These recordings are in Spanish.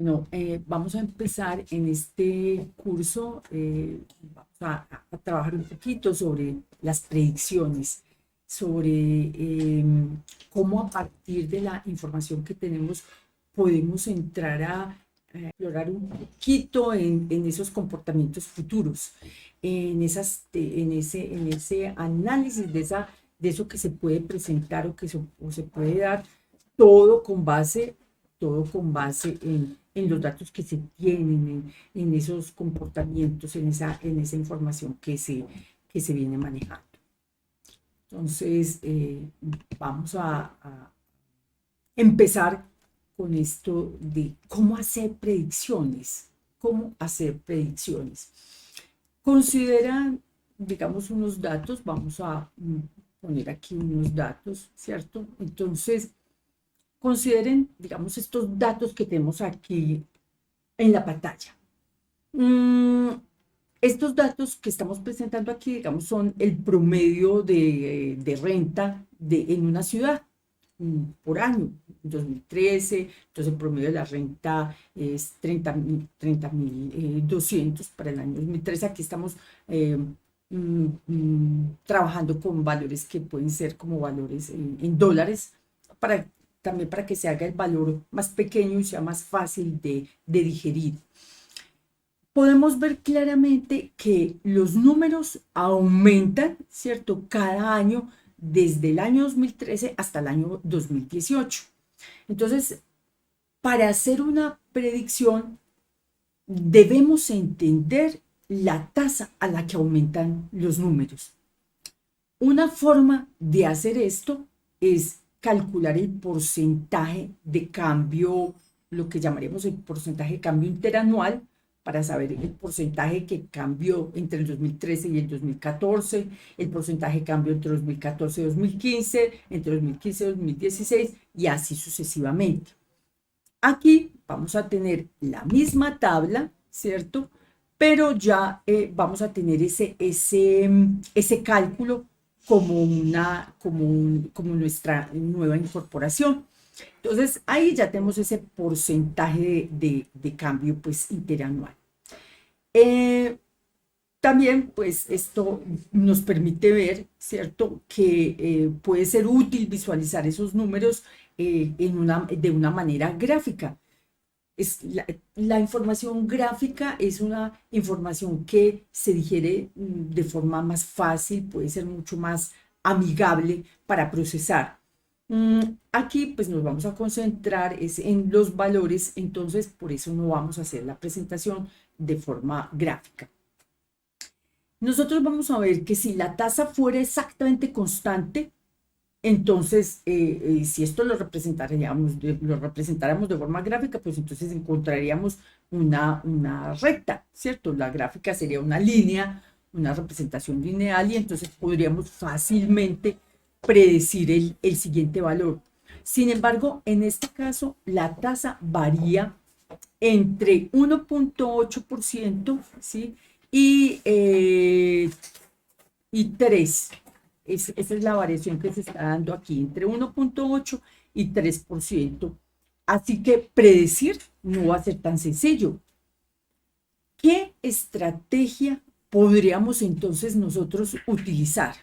No, vamos a empezar en este curso, vamos a trabajar un poquito sobre las predicciones, sobre cómo a partir de la información que tenemos podemos entrar a explorar un poquito en esos comportamientos futuros, en ese análisis de eso que se puede presentar o se puede dar, todo con base, todo con base en los datos que se tienen, en esos comportamientos, en esa información que se viene manejando. Entonces, vamos a empezar con esto de cómo hacer predicciones. Cómo hacer predicciones. Consideran, digamos, unos datos, vamos a poner aquí unos datos, ¿cierto? Entonces, consideren, digamos, estos datos que tenemos aquí en la pantalla. Estos datos que estamos presentando aquí, digamos, son el promedio de renta en una ciudad por año. En 2013, entonces el promedio de la renta es 30.200 para el año 2013. Aquí estamos trabajando con valores que pueden ser como valores en dólares, para, también para que se haga el valor más pequeño y sea más fácil de digerir. Podemos ver claramente que los números aumentan, ¿cierto? Cada año, desde el año 2013 hasta el año 2018. Entonces, para hacer una predicción, debemos entender la tasa a la que aumentan los números. Una forma de hacer esto es calcular el porcentaje de cambio, lo que llamaríamos el porcentaje de cambio interanual, para saber el porcentaje que cambió entre el 2013 y el 2014, el porcentaje de cambio entre 2014 y 2015, entre 2015 y 2016, y así sucesivamente. Aquí vamos a tener la misma tabla, ¿cierto? Pero ya vamos a tener ese cálculo como nuestra nueva incorporación. Entonces, ahí ya tenemos ese porcentaje de cambio pues interanual. Eh, También, pues, esto nos permite ver, ¿cierto?, que puede ser útil visualizar esos números de una manera gráfica. Es la información gráfica es una información que se digiere de forma más fácil, puede ser mucho más amigable para procesar. Aquí pues nos vamos a concentrar en los valores, entonces por eso no vamos a hacer la presentación de forma gráfica. Nosotros vamos a ver que si la tasa fuera exactamente constante, entonces, si esto lo representáramos de forma gráfica, pues entonces encontraríamos una recta, ¿cierto? La gráfica sería una línea, una representación lineal, y entonces podríamos fácilmente predecir el siguiente valor. Sin embargo, en este caso, la tasa varía entre 1,8%, ¿sí? Y 3. Esa es la variación que se está dando aquí, entre 1,8 y 3%. Así que predecir no va a ser tan sencillo. ¿Qué estrategia podríamos entonces nosotros utilizar?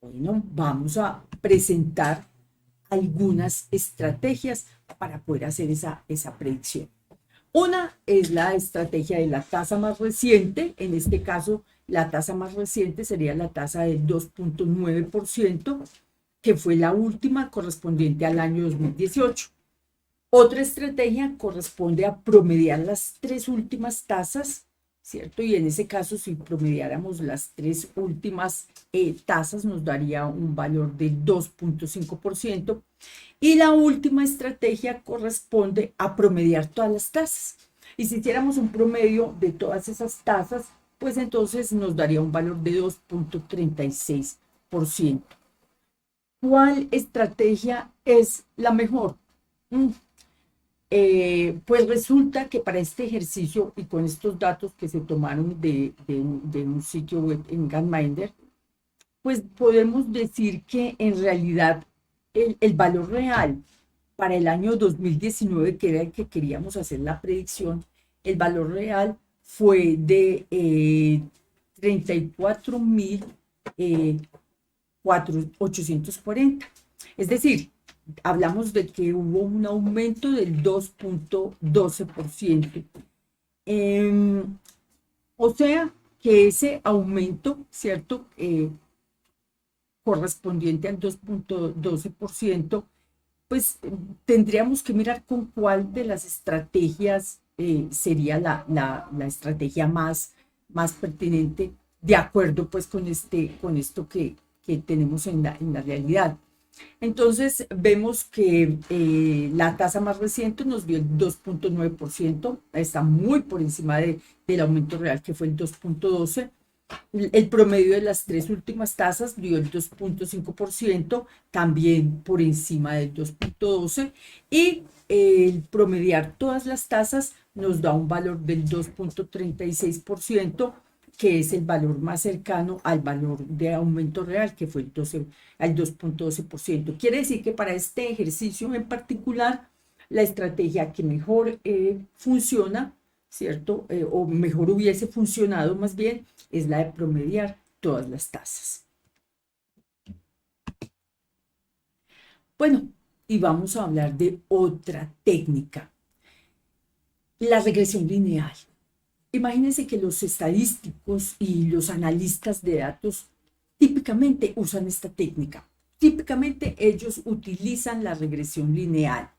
Bueno, vamos a presentar algunas estrategias para poder hacer esa predicción. Una es la estrategia de la tasa más reciente. En este caso, la tasa más reciente sería la tasa del 2,9%, que fue la última correspondiente al año 2018. Otra estrategia corresponde a promediar las tres últimas tasas, ¿cierto? Y en ese caso, si promediáramos las tres últimas tasas, nos daría un valor del 2,5%. Y la última estrategia corresponde a promediar todas las tasas. Y si hiciéramos un promedio de todas esas tasas, pues entonces nos daría un valor de 2,36%. ¿Cuál estrategia es la mejor? Pues resulta que para este ejercicio y con estos datos que se tomaron de un sitio web en Gantminder, pues podemos decir que en realidad el valor real para el año 2019, que era el que queríamos hacer la predicción, el valor real fue de 34.840. Es decir, hablamos de que hubo un aumento del 2.12%. O sea, que ese aumento, ¿cierto? Correspondiente al 2.12%, pues tendríamos que mirar con cuál de las estrategias sería la estrategia más pertinente de acuerdo pues con esto que tenemos en la realidad. Entonces vemos que la tasa más reciente nos dio el 2.9%, está muy por encima del aumento real que fue el 2.12%. El promedio de las tres últimas tasas dio el 2.5%, también por encima del 2.12%, y el promediar todas las tasas nos da un valor del 2.36%, que es el valor más cercano al valor de aumento real, que fue el 2.12%. Quiere decir que para este ejercicio en particular, la estrategia que mejor funciona, ¿cierto? O mejor hubiese funcionado más bien, es la de promediar todas las tasas. Bueno, y vamos a hablar de otra técnica, la regresión lineal. Imagínense que los estadísticos y los analistas de datos típicamente usan esta técnica. Típicamente ellos utilizan la regresión lineal.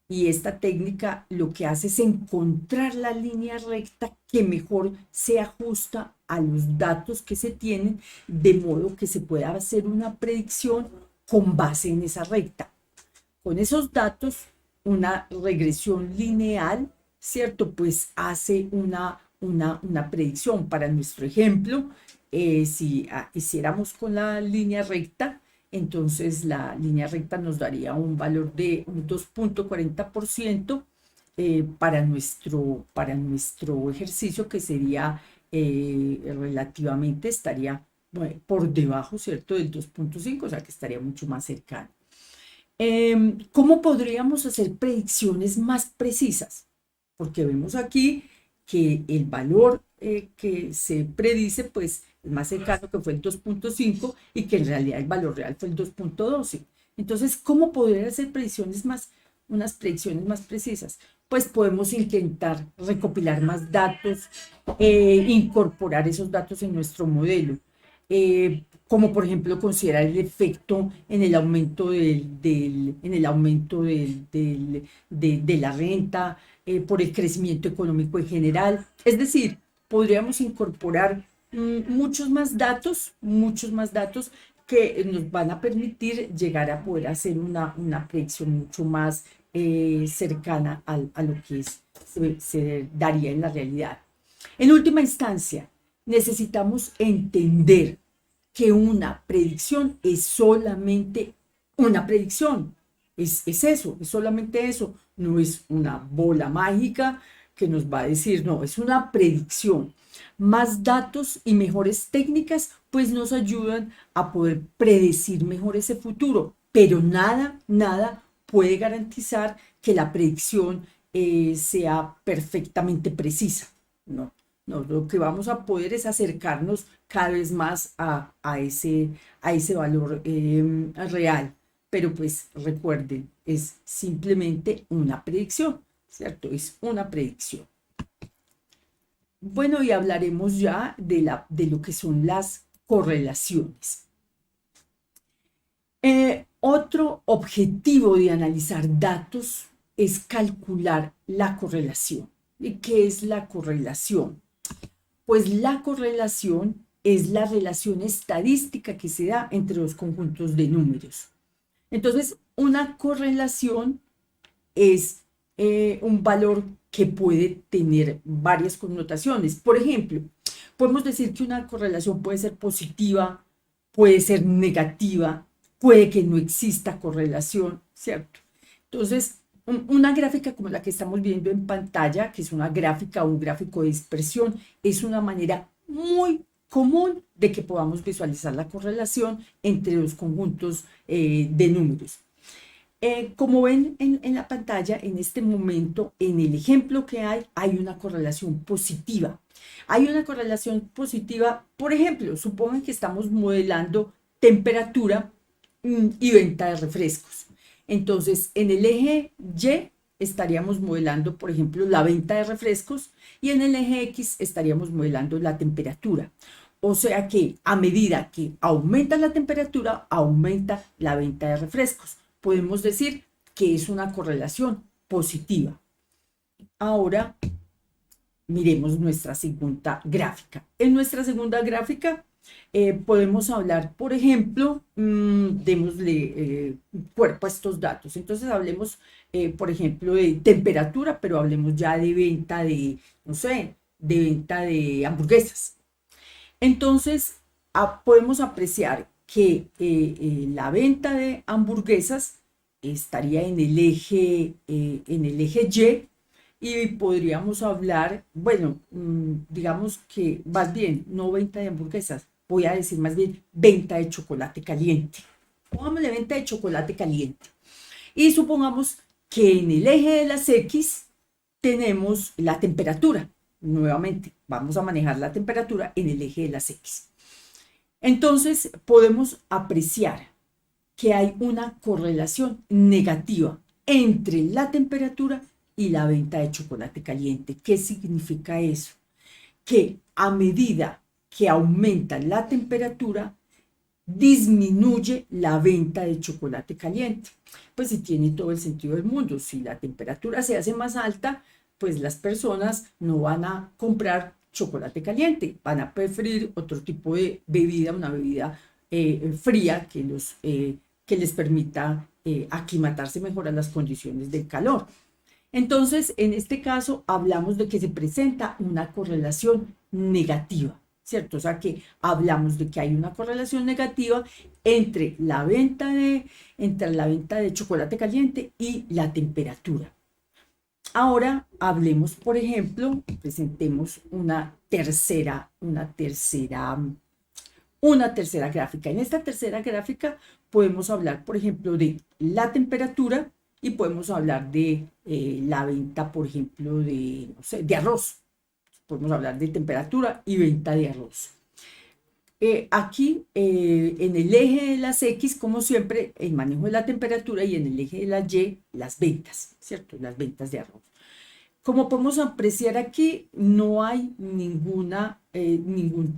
Y esta técnica lo que hace es encontrar la línea recta que mejor se ajusta a los datos que se tienen, de modo que se pueda hacer una predicción con base en esa recta. Con esos datos, una regresión lineal, ¿cierto? Pues hace una predicción. Para nuestro ejemplo, si hiciéramos con la línea recta, entonces la línea recta nos daría un valor de un 2.40% para nuestro ejercicio, que sería relativamente, estaría por debajo, ¿cierto?, del 2.5, o sea que estaría mucho más cercano. ¿Cómo podríamos hacer predicciones más precisas? Porque vemos aquí que el valor que se predice, pues, es más cercano, que fue el 2.5, y que en realidad el valor real fue el 2.12. Entonces, ¿cómo poder hacer unas predicciones más precisas? Pues podemos intentar recopilar más datos, incorporar esos datos en nuestro modelo. Como por ejemplo considerar el efecto en el aumento de la renta, por el crecimiento económico en general. Es decir, podríamos incorporar muchos más datos que nos van a permitir llegar a poder hacer una predicción mucho más cercana a lo que se daría en la realidad. En última instancia, necesitamos entender que una predicción es solamente una predicción. Es eso, es solamente eso. No es una bola mágica que nos va a decir, no, es una predicción. Más datos y mejores técnicas pues nos ayudan a poder predecir mejor ese futuro, pero nada puede garantizar que la predicción sea perfectamente precisa. No, lo que vamos a poder es acercarnos cada vez más a ese valor real. Pero pues recuerden, es simplemente una predicción, ¿cierto? Es una predicción. Bueno, y hablaremos ya de lo que son las correlaciones. Otro objetivo de analizar datos es calcular la correlación. ¿Y qué es la correlación? Pues la correlación es la relación estadística que se da entre dos conjuntos de números. Entonces, una correlación es un valor que puede tener varias connotaciones. Por ejemplo, podemos decir que una correlación puede ser positiva, puede ser negativa, puede que no exista correlación, ¿cierto? Entonces, una gráfica como la que estamos viendo en pantalla, que es una gráfica o un gráfico de dispersión, es una manera muy común de que podamos visualizar la correlación entre dos conjuntos de números. Como ven en la pantalla, en este momento, en el ejemplo que hay una correlación positiva. Hay una correlación positiva, por ejemplo, supongan que estamos modelando temperatura y venta de refrescos. Entonces, en el eje Y estaríamos modelando, por ejemplo, la venta de refrescos y en el eje X estaríamos modelando la temperatura. O sea que a medida que aumenta la temperatura, aumenta la venta de refrescos. Podemos decir que es una correlación positiva. Ahora miremos nuestra segunda gráfica. En nuestra segunda gráfica podemos hablar, por ejemplo, démosle cuerpo a estos datos. Entonces hablemos, por ejemplo, de temperatura, pero hablemos ya de venta de, no sé, de venta de hamburguesas. Entonces podemos apreciar que la venta de hamburguesas estaría en el eje Y podríamos hablar, bueno, digamos que más bien, no venta de hamburguesas, voy a decir más bien venta de chocolate caliente. Pongámosle venta de chocolate caliente. Y supongamos que en el eje de las X tenemos la temperatura. Nuevamente, vamos a manejar la temperatura en el eje de las X. Entonces, podemos apreciar que hay una correlación negativa entre la temperatura y la venta de chocolate caliente. ¿Qué significa eso? Que a medida que aumenta la temperatura, disminuye la venta de chocolate caliente. Pues sí tiene todo el sentido del mundo. Si la temperatura se hace más alta, pues las personas no van a comprar chocolate caliente, van a preferir otro tipo de bebida, una bebida fría que les permita aclimatarse mejor a las condiciones del calor. Entonces, en este caso, hablamos de que se presenta una correlación negativa, ¿cierto? O sea, que hablamos de que hay una correlación negativa entre la venta de chocolate caliente y la temperatura. Ahora hablemos, por ejemplo, presentemos una tercera gráfica. En esta tercera gráfica podemos hablar, por ejemplo, de la temperatura y podemos hablar de la venta, por ejemplo, de, no sé, de arroz. Podemos hablar de temperatura y venta de arroz. Aquí, en el eje de las X, como siempre, el manejo de la temperatura y en el eje de la Y, las ventas, ¿cierto? Las ventas de arroz. Como podemos apreciar aquí, no hay ningún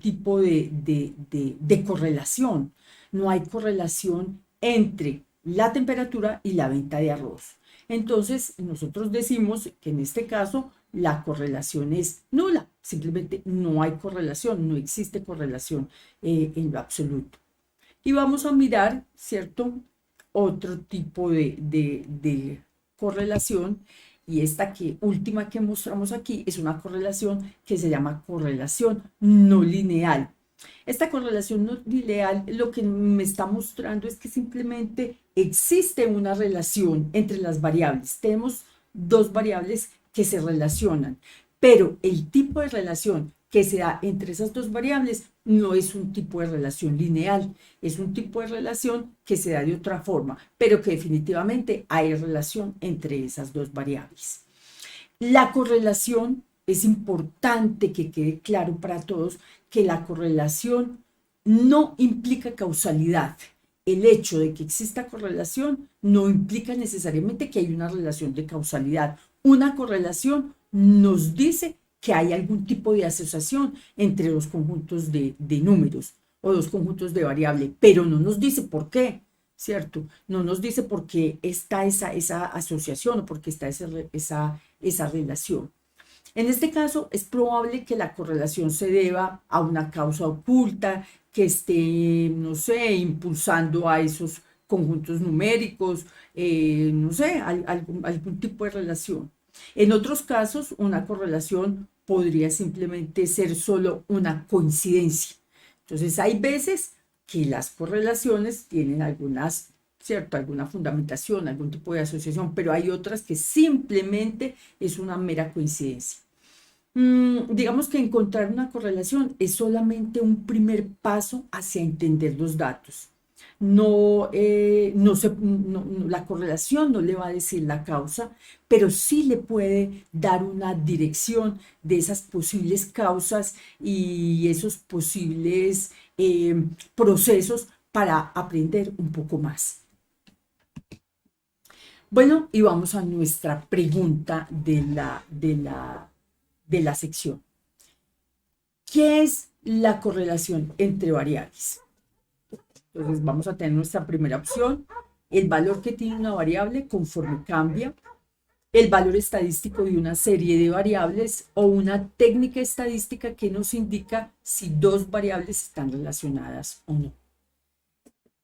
tipo de correlación. No hay correlación entre la temperatura y la venta de arroz. Entonces, nosotros decimos que en este caso la correlación es nula. Simplemente no hay correlación, no existe correlación en lo absoluto. Y vamos a mirar, ¿cierto? Otro tipo de correlación. Y esta última que mostramos aquí es una correlación que se llama correlación no lineal. Esta correlación no lineal lo que me está mostrando es que simplemente existe una relación entre las variables. Tenemos dos variables que se relacionan, pero el tipo de relación que se da entre esas dos variables no es un tipo de relación lineal, es un tipo de relación que se da de otra forma, pero que definitivamente hay relación entre esas dos variables. La correlación, es importante que quede claro para todos que la correlación no implica causalidad. El hecho de que exista correlación no implica necesariamente que hay una relación de causalidad. Una correlación nos dice que hay algún tipo de asociación entre dos conjuntos de números o dos conjuntos de variables, pero no nos dice por qué, ¿cierto? No nos dice por qué está esa asociación o por qué está esa relación. En este caso, es probable que la correlación se deba a una causa oculta que esté, no sé, impulsando a esos conjuntos numéricos, no sé, algún tipo de relación. En otros casos, una correlación podría simplemente ser solo una coincidencia. Entonces, hay veces que las correlaciones tienen alguna fundamentación, algún tipo de asociación, pero hay otras que simplemente es una mera coincidencia. Digamos que encontrar una correlación es solamente un primer paso hacia entender los datos. La correlación no le va a decir la causa, pero sí le puede dar una dirección de esas posibles causas y esos posibles procesos para aprender un poco más. Bueno, y vamos a nuestra pregunta de la sección. ¿Qué es la correlación entre variables? Entonces vamos a tener nuestra primera opción, el valor que tiene una variable conforme cambia, el valor estadístico de una serie de variables o una técnica estadística que nos indica si dos variables están relacionadas o no.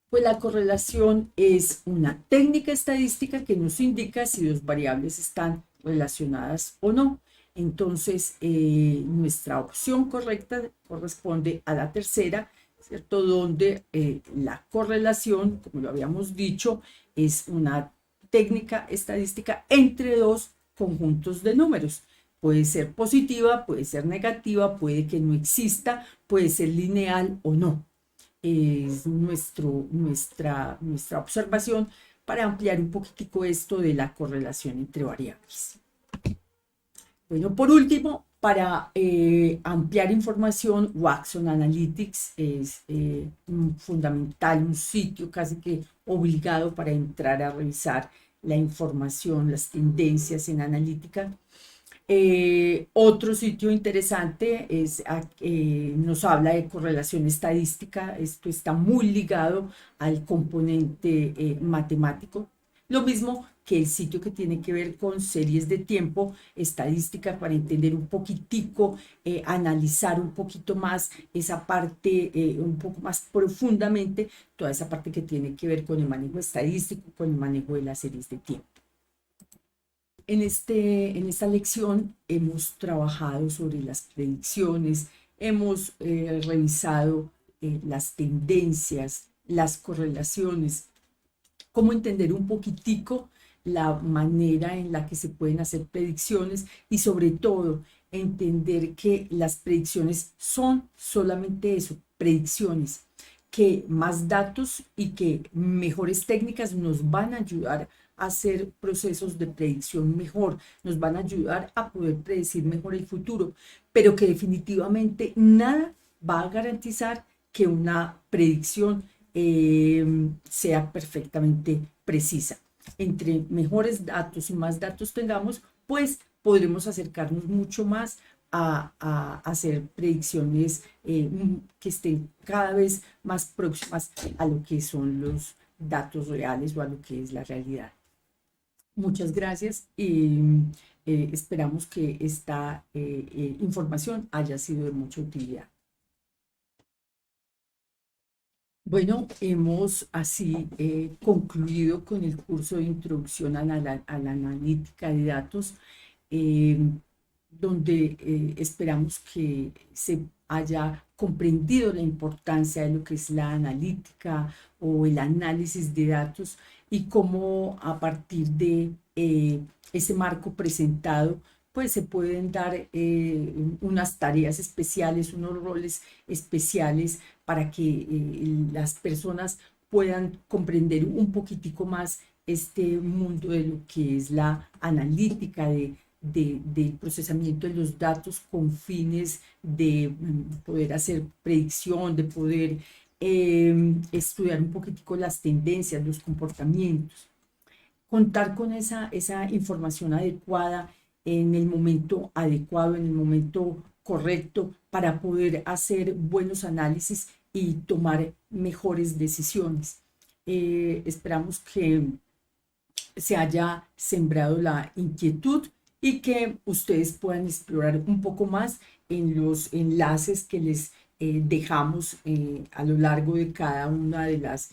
Pues la correlación es una técnica estadística que nos indica si dos variables están relacionadas o no. Entonces, nuestra opción correcta corresponde a la tercera, ¿cierto? Donde la correlación, como lo habíamos dicho, es una técnica estadística entre dos conjuntos de números. Puede ser positiva, puede ser negativa, puede que no exista, puede ser lineal o no. Es nuestra observación para ampliar un poquitico esto de la correlación entre variables. Bueno, por último, para ampliar información, Watson Analytics es fundamental, un sitio casi que obligado para entrar a revisar la información, las tendencias en analítica. Otro sitio interesante nos habla de correlación estadística. Esto está muy ligado al componente matemático. Lo mismo que el sitio que tiene que ver con series de tiempo, estadística, para entender un poquitico, analizar un poquito más esa parte, un poco más profundamente, toda esa parte que tiene que ver con el manejo estadístico, con el manejo de las series de tiempo. En esta lección hemos trabajado sobre las predicciones, hemos revisado las tendencias, las correlaciones, cómo entender un poquitico la manera en la que se pueden hacer predicciones y sobre todo entender que las predicciones son solamente eso, predicciones, que más datos y que mejores técnicas nos van a ayudar a hacer procesos de predicción mejor, nos van a ayudar a poder predecir mejor el futuro, pero que definitivamente nada va a garantizar que una predicción sea perfectamente precisa. Entre mejores datos y más datos tengamos, pues podremos acercarnos mucho más a hacer predicciones que estén cada vez más próximas a lo que son los datos reales o a lo que es la realidad. Muchas gracias y esperamos que esta información haya sido de mucha utilidad. Bueno, hemos así concluido con el curso de introducción a la analítica de datos, donde esperamos que se haya comprendido la importancia de lo que es la analítica o el análisis de datos y cómo a partir de ese marco presentado, pues se pueden dar unas tareas especiales, unos roles especiales para que las personas puedan comprender un poquitico más este mundo de lo que es la analítica del procesamiento de los datos con fines de poder hacer predicción, de poder estudiar un poquitico las tendencias, los comportamientos. Contar con esa información adecuada en el momento adecuado, en el momento correcto, para poder hacer buenos análisis y tomar mejores decisiones. Esperamos que se haya sembrado la inquietud y que ustedes puedan explorar un poco más en los enlaces que les dejamos a lo largo de cada una de las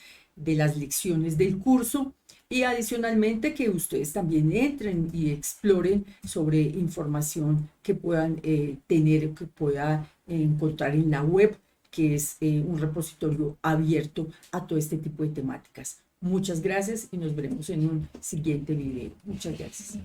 lecciones del curso. Y adicionalmente que ustedes también entren y exploren sobre información que puedan tener, que puedan encontrar en la web, que es un repositorio abierto a todo este tipo de temáticas. Muchas gracias y nos veremos en un siguiente video. Muchas gracias.